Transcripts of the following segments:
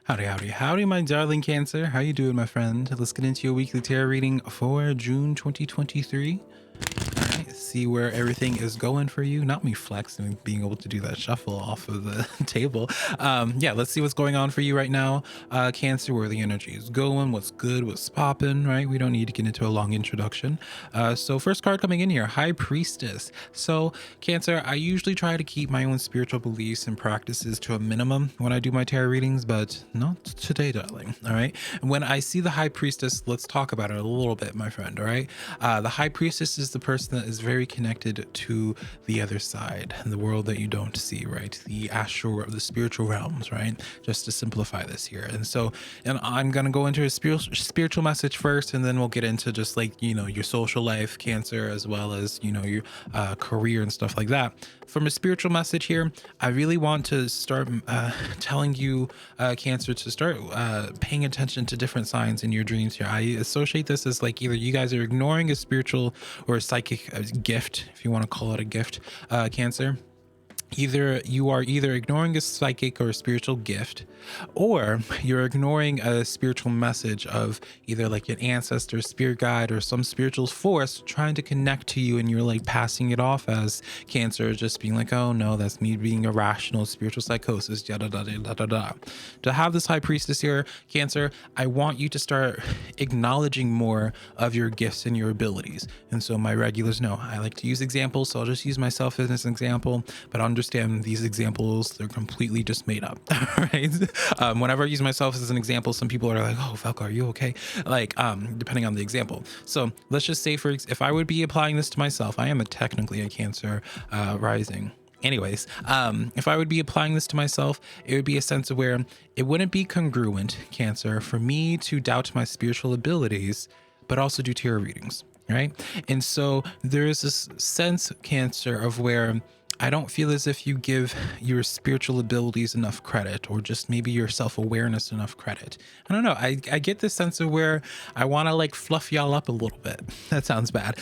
Howdy, howdy, howdy, my darling Cancer. How you doing, my friend? Let's get into your weekly tarot reading for June 2023. All right, see where everything is going for you. Not me flexing, being able to do that shuffle off of the table. Yeah, let's see what's going on for you right now, Cancer. Where the energy is going, what's good, what's popping. Right, we don't need to get into a long introduction. So first card coming in here, High Priestess. So Cancer, I usually try to keep my own spiritual beliefs and practices to a minimum when I do my tarot readings, but not today, darling. All right, when I see the High Priestess, let's talk about it a little bit, my friend. All right, the High Priestess is the person that is very connected to the other side, the world that you don't see, right? The astral, the spiritual realms, right? Just to simplify this here. And I'm gonna go into a spiritual message first, and then we'll get into just like, your social life, Cancer, as well as, your career and stuff like that. From a spiritual message here, I really want to start telling you, Cancer, to start paying attention to different signs in your dreams here. I associate this as like either you guys are ignoring a spiritual or a psychic gift, if you want to call it a gift, Cancer. Either you are ignoring a psychic or a spiritual gift, or you're ignoring a spiritual message of either like an ancestor, spirit guide, or some spiritual force trying to connect to you, and you're like passing it off as, Cancer, just being like, oh no, that's me being irrational, spiritual psychosis, yada da da da da da. To have this High Priestess here, Cancer, I want you to start acknowledging more of your gifts and your abilities. And so my regulars know I like to use examples, so I'll just use myself as an example, but understand these examples, they're completely just made up. Right? Whenever I use myself as an example, some people are like, oh, Velca, are you okay? Like, depending on the example. So let's just say, if I would be applying this to myself, I am technically a Cancer rising. Anyways, if I would be applying this to myself, it would be a sense of where it wouldn't be congruent, Cancer, for me to doubt my spiritual abilities, but also do tarot readings, right? And so there is this sense, Cancer, of where I don't feel as if you give your spiritual abilities enough credit, or just maybe your self-awareness enough credit. I don't know. I get this sense of where I want to like fluff y'all up a little bit. That sounds bad.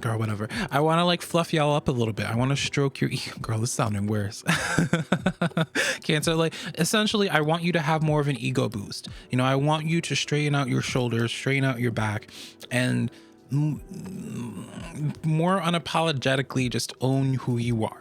Girl, whatever. I want to like fluff y'all up a little bit. I want to stroke your ego. Girl, this is sounding worse. Cancer, like essentially, I want you to have more of an ego boost. I want you to straighten out your shoulders, straighten out your back, and more unapologetically just own who you are.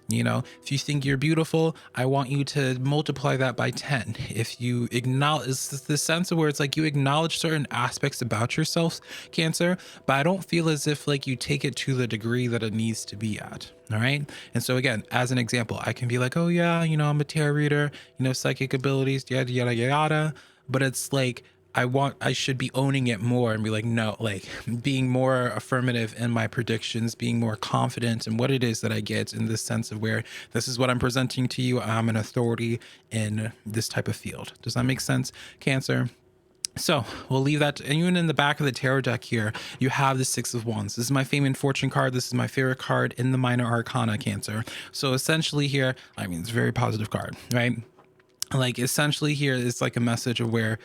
If you think you're beautiful, I want you to multiply that by 10. If you acknowledge, it's the sense of where it's like you acknowledge certain aspects about yourself, Cancer, but I don't feel as if like you take it to the degree that it needs to be at. All right. And so again, as an example, I can be like, oh yeah, I'm a tarot reader, psychic abilities, yada, yada, yada. But it's like, I should be owning it more and be like, no, like being more affirmative in my predictions, being more confident in what it is that I get, in this sense of where this is what I'm presenting to you. I'm an authority in this type of field. Does that make sense, Cancer? So we'll leave that. And even in the back of the tarot deck here, you have the Six of Wands. This is my Fame and Fortune card. This is my favorite card in the Minor Arcana, Cancer. So essentially here, it's a very positive card, right? Like essentially here is like a message of where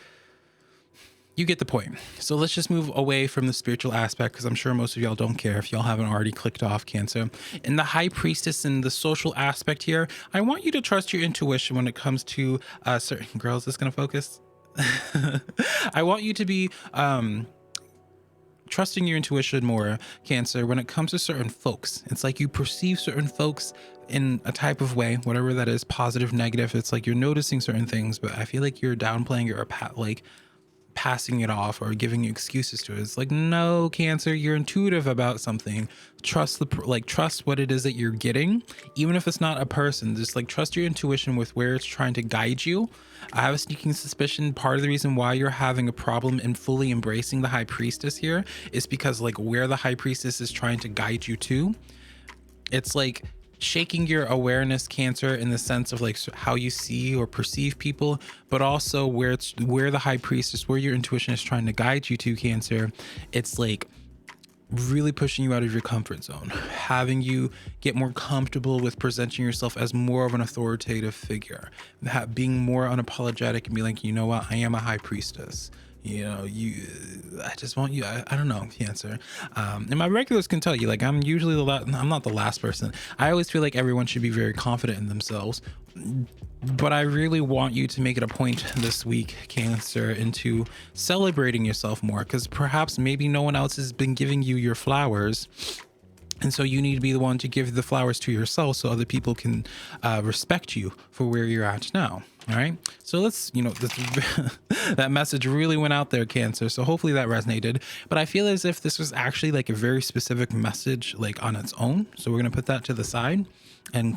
you get the point. So let's just move away from the spiritual aspect, because I'm sure most of y'all don't care if y'all haven't already clicked off, Cancer. In the High Priestess and the social aspect here, I want you to trust your intuition when it comes to certain girls. That's going to focus. I want you to be trusting your intuition more, Cancer, when it comes to certain folks. It's like you perceive certain folks in a type of way, whatever that is, positive, negative. It's like you're noticing certain things, but I feel like you're downplaying or passing it off or giving excuses to it. It's like, no, Cancer, you're intuitive about something. Trust trust what it is that you're getting, even if it's not a person. Just like trust your intuition with where it's trying to guide you. I have a sneaking suspicion part of the reason why you're having a problem in fully embracing the High Priestess here is because like where the High Priestess is trying to guide you to, it's like shaking your awareness, Cancer, in the sense of like how you see or perceive people, but also where the High Priestess, where your intuition is trying to guide you to, Cancer. It's like really pushing you out of your comfort zone, having you get more comfortable with presenting yourself as more of an authoritative figure, being more unapologetic and be like, you know what, I am a High Priestess. I just want you, I don't know, Cancer. And my regulars can tell you, like, I'm usually I'm not the last person. I always feel like everyone should be very confident in themselves, but I really want you to make it a point this week, Cancer, into celebrating yourself more, because perhaps maybe no one else has been giving you your flowers. And so you need to be the one to give the flowers to yourself so other people can respect you for where you're at now. All right. So let's, that message really went out there, Cancer. So hopefully that resonated. But I feel as if this was actually like a very specific message, like on its own. So we're going to put that to the side and,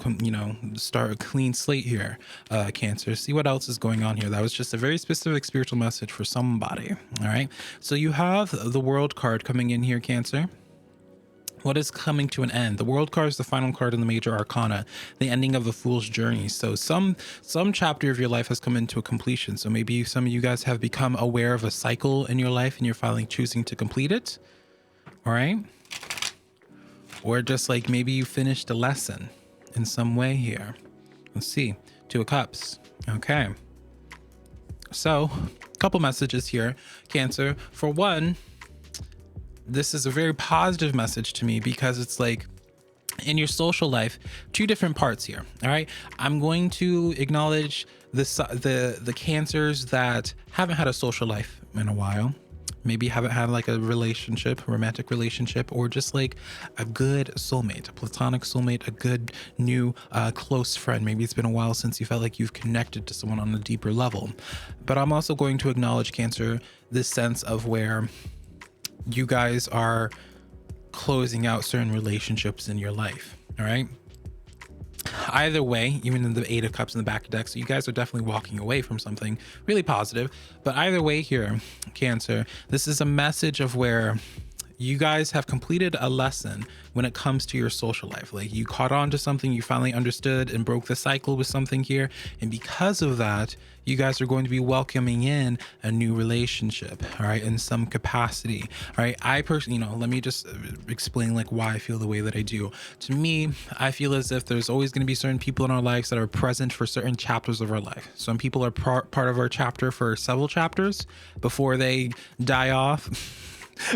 start a clean slate here, Cancer. See what else is going on here. That was just a very specific spiritual message for somebody. All right. So you have the World card coming in here, Cancer. What is coming to an end? The World card is the final card in the major arcana, the ending of the fool's journey. So some chapter of your life has come into a completion. So maybe some of you guys have become aware of a cycle in your life and you're finally choosing to complete it. All right. Or just like maybe you finished a lesson in some way here. Let's see. Two of Cups. Okay. So a couple messages here, Cancer. For one, this is a very positive message to me because it's like in your social life, two different parts here. All right. I'm going to acknowledge the Cancers that haven't had a social life in a while. Maybe haven't had like a relationship, romantic relationship, or just like a good soulmate, a platonic soulmate, a good new close friend. Maybe it's been a while since you felt like you've connected to someone on a deeper level. But I'm also going to acknowledge, Cancer, this sense of where you guys are closing out certain relationships in your life. All right. Either way, even in the Eight of Cups in the back of deck, so you guys are definitely walking away from something really positive. But either way here, Cancer, this is a message of where you guys have completed a lesson when it comes to your social life. Like you caught on to something, you finally understood and broke the cycle with something here. And because of that, you guys are going to be welcoming in a new relationship, all right, in some capacity. All right. I personally, let me just explain like why I feel the way that I do. To me, I feel as if there's always going to be certain people in our lives that are present for certain chapters of our life. Some people are part of our chapter for several chapters before they die off.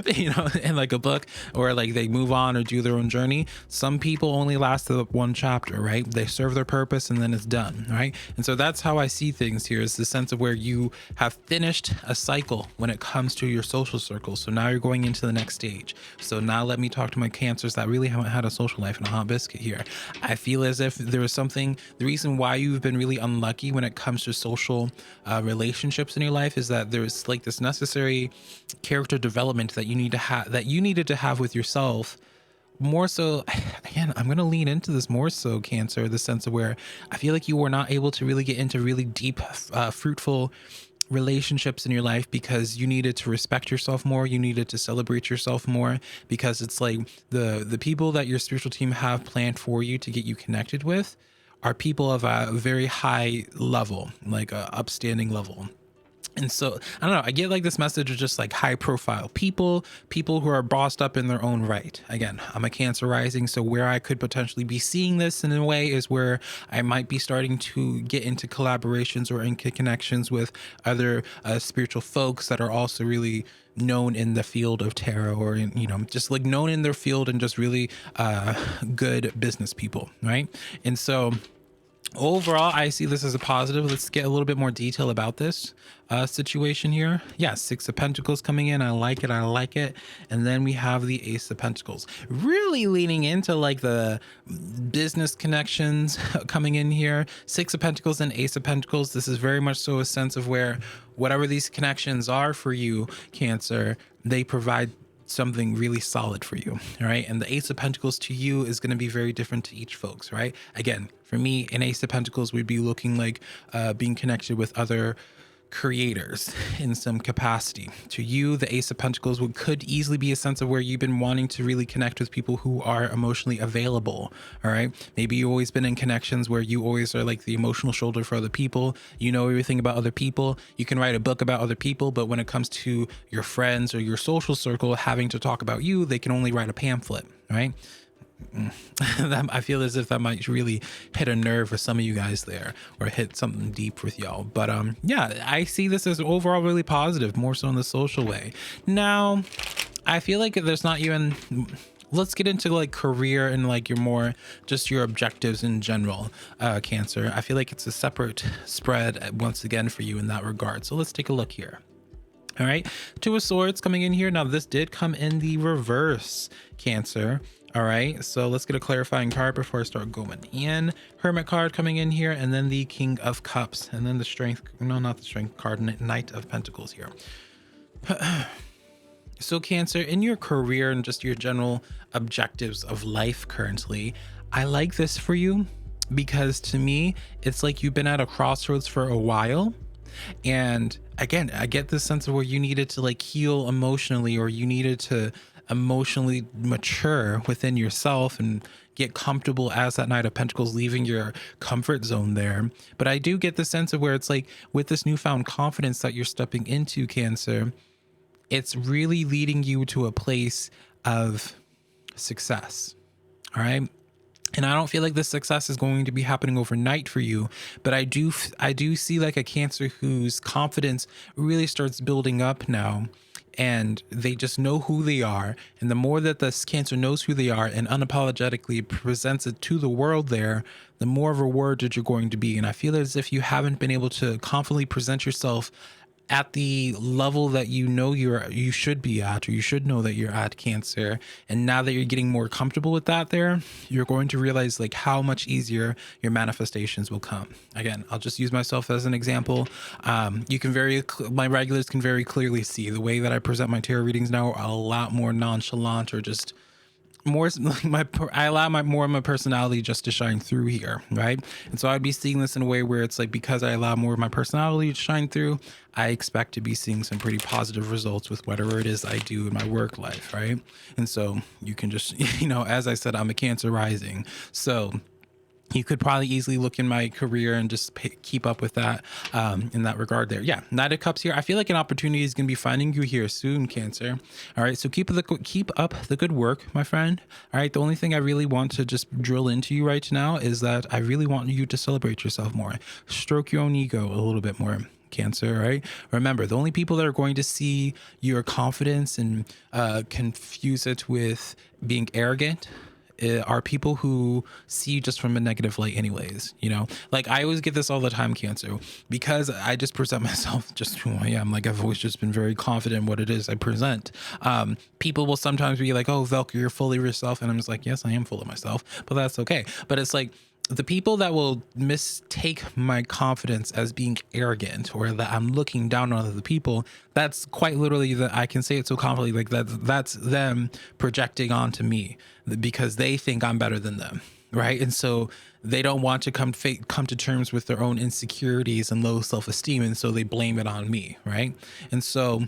In like a book, or like they move on or do their own journey. Some people only last the one chapter, right? They serve their purpose and then it's done, right? And so that's how I see things here, is the sense of where you have finished a cycle when it comes to your social circle. So now you're going into the next stage. So now let me talk to my Cancers that really haven't had a social life in a hot biscuit here. I feel as if there is something, the reason why you've been really unlucky when it comes to social relationships in your life is that there's like this necessary character development that you need to have, that you needed to have with yourself. More so, again, I'm going to lean into this more so, Cancer, the sense of where I feel like you were not able to really get into really deep, fruitful relationships in your life because you needed to respect yourself more. You needed to celebrate yourself more, because it's like the people that your spiritual team have planned for you to get you connected with are people of a very high level, like a upstanding level. And so, I don't know, I get like this message of just like high profile people who are bossed up in their own right. Again, I'm a Cancer rising, so where I could potentially be seeing this in a way is where I might be starting to get into collaborations or into connections with other spiritual folks that are also really known in the field of tarot, or just like known in their field and just really good business people, right? And so overall, I see this as a positive. Let's get a little bit more detail about this situation here. Yeah, Six of Pentacles coming in. I like it. And then we have the Ace of Pentacles, really leaning into like the business connections coming in here. Six of Pentacles and Ace of Pentacles. This is very much so a sense of where whatever these connections are for you, Cancer, they provide something really solid for you. All right. And the Ace of Pentacles to you is going to be very different to each folks, right? Again, for me, an Ace of Pentacles would be looking like being connected with other creators in some capacity. To you, the Ace of Pentacles could easily be a sense of where you've been wanting to really connect with people who are emotionally available. All right. Maybe you've always been in connections where you always are like the emotional shoulder for other people. You know everything about other people. You can write a book about other people, but when it comes to your friends or your social circle having to talk about you, they can only write a pamphlet, right? I feel as if that might really hit a nerve for some of you guys there, or hit something deep with y'all. But yeah, I see this as overall really positive, more so in the social way. Now, I feel like there's not even, let's get into like career and like your more just your objectives in general, Cancer. I feel like it's a separate spread once again for you in that regard. So let's take a look here. All right, Two of Swords coming in here. Now this did come in the reverse, Cancer. All right, so let's get a clarifying card before I start going in. Hermit card coming in here, and then the King of Cups, and then the Strength, no, not the Strength card, Knight of Pentacles here. So Cancer, in your career and just your general objectives of life currently, I like this for you because to me, it's like you've been at a crossroads for a while. And again, I get this sense of where you needed to like heal emotionally, or you needed to emotionally mature within yourself and get comfortable as that Knight of Pentacles, leaving your comfort zone there. But I do get the sense of where it's like with this newfound confidence that you're stepping into, Cancer, it's really leading you to a place of success. All right. And I don't feel like this success is going to be happening overnight for you, but I do see like a Cancer whose confidence really starts building up now, and they just know who they are. And the more that this Cancer knows who they are and unapologetically presents it to the world there, the more rewarded you're going to be. And I feel as if you haven't been able to confidently present yourself at the level that you know you should be at, or you should know that you're at, Cancer. And now that you're getting more comfortable with that there, you're going to realize like how much easier your manifestations will come. Again, I'll just use myself as an example. You can my regulars can very clearly see the way that I present my tarot readings now are a lot more nonchalant, or just more like I allow more of my personality just to shine through here, right? And so I'd be seeing this in a way where it's like, because I allow more of my personality to shine through, I expect to be seeing some pretty positive results with whatever it is I do in my work life, right? And so you can just, as I said, I'm a Cancer rising, so you could probably easily look in my career and just keep up with that in that regard there. Yeah, Knight of Cups here. I feel like an opportunity is going to be finding you here soon, Cancer. All right, so keep up the good work, my friend. All right, the only thing I really want to just drill into you right now is that I really want you to celebrate yourself more. Stroke your own ego a little bit more, Cancer, right? Remember, the only people that are going to see your confidence and confuse it with being arrogant are people who see you just from a negative light anyways. Like I always get this all the time, Cancer, because I just present myself just who I am. Like I've always just been very confident in what it is I present. People will sometimes be like, oh, Velca, you're full of yourself. And I'm just like, yes, I am full of myself, but that's okay. But it's like, the people that will mistake my confidence as being arrogant, or that I'm looking down on other people, that's quite literally that I can say it so confidently, like that's them projecting onto me because they think I'm better than them, right? And so they don't want to come to terms with their own insecurities and low self-esteem, and so they blame it on me, right? And so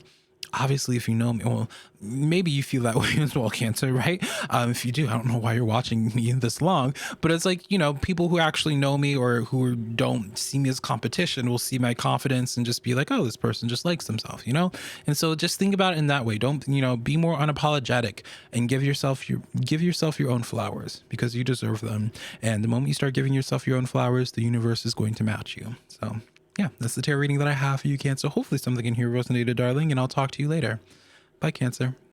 obviously, if you know me, well, maybe you feel that way as well, Cancer, right? If you do, I don't know why you're watching me this long, but it's like, people who actually know me or who don't see me as competition will see my confidence and just be like, oh, this person just likes themselves, And so just think about it in that way. Don't, be more unapologetic and give yourself your own flowers, because you deserve them. And the moment you start giving yourself your own flowers, the universe is going to match you. So yeah, that's the tarot reading that I have for you, Cancer. Hopefully something in here resonated, darling, and I'll talk to you later. Bye, Cancer.